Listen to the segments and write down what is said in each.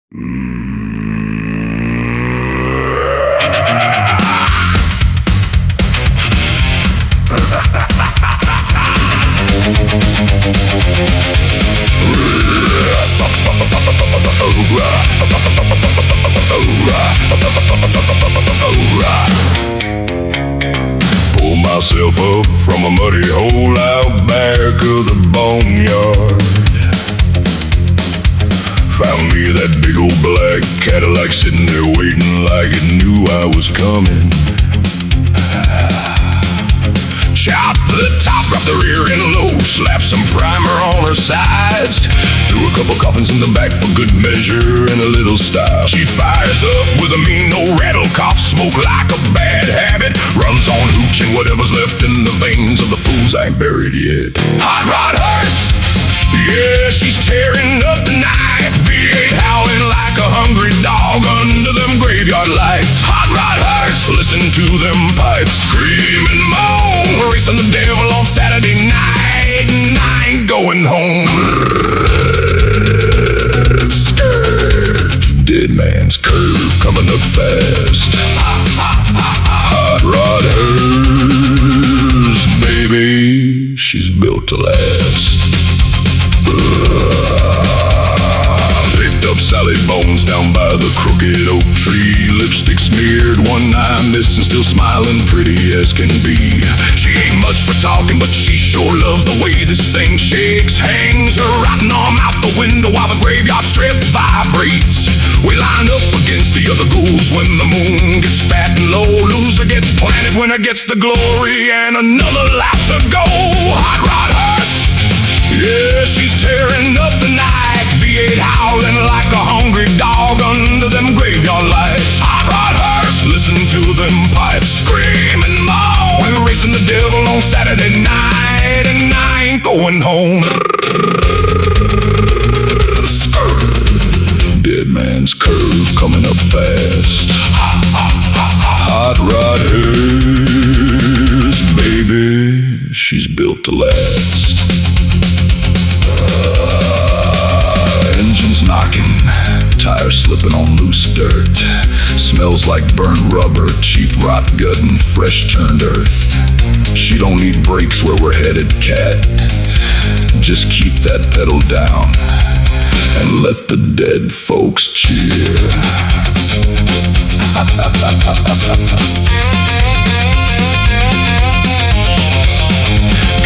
Pull myself up from a muddy hole out back of the boneyard. Found me that big old black Cadillac sitting there waiting like it knew I was coming. Chop the top, drop the rear end low, slap some primer on her sides, threw a couple coffins in the back for good measure and a little style. She fires up with a mean old rattle cough, smoke like a bad habit, runs on hooch and whatever's left in the veins of the fools I ain't buried yet. Hot rod hearse, yeah, she's tearing up the night, V8 howling like a hungry dog under them graveyard lights. Hot rod hearse, listen to them pipes scream and moan, racing the devil on Saturday night, and I ain't going home. Dead man's curve coming up fast. Hot rod hearse, baby, she's built to last. Picked up Sally Bones down by the crooked oak tree, lipstick smeared, one eye missing, still smiling pretty as can be. She ain't much for talking, but she sure loves the way this thing shakes. Hangs her rotten arm out the window while the graveyard strip vibrates. We line up against the other ghouls when the moon gets fat and low. Loser gets planted, winner gets the glory, and another lap to go. Hot rod hearse, yeah, she's tearing up the night, V8 howling like a hungry dog under them graveyard lights. Hot rod hearse, listen to them pipes scream and moan. We're racing the devil on Saturday night, and I ain't going home. Dead man's curve coming up fast. Hot rod hearse, baby, she's built to last. Engines knocking, tires slipping on loose dirt. Smells like burned rubber, cheap rot gut and fresh turned earth. She don't need brakes where we're headed, cat. Just keep that pedal down and let the dead folks cheer.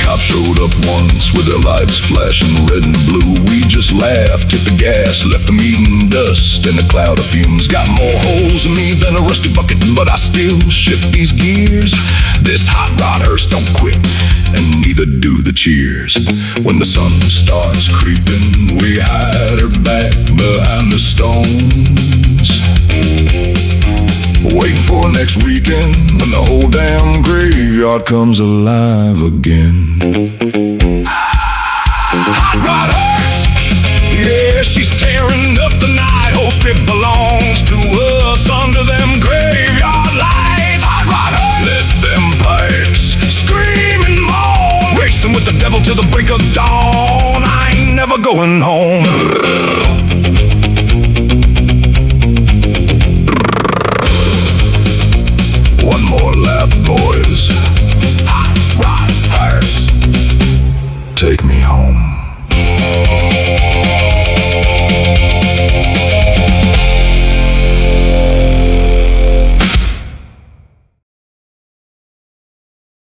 Cops showed up once with their lights flashing red and blue. We just laughed, hit the gas, left them eating dust in a cloud of fumes. Got more holes in me than a rusty bucket, but I still shift these gears. This hot rod hearse don't quit, and neither do the cheers. When the sun starts creeping, we hide her back behind the stones, waiting for next weekend when the whole damn graveyard comes alive again. Hot rod hearse, yeah, she's tearing up the night. Whole strip belongs to us under them graveyard lights. Hot rod hearse, let them pipes scream and moan, racing with the devil till the break of dawn. I ain't never going home.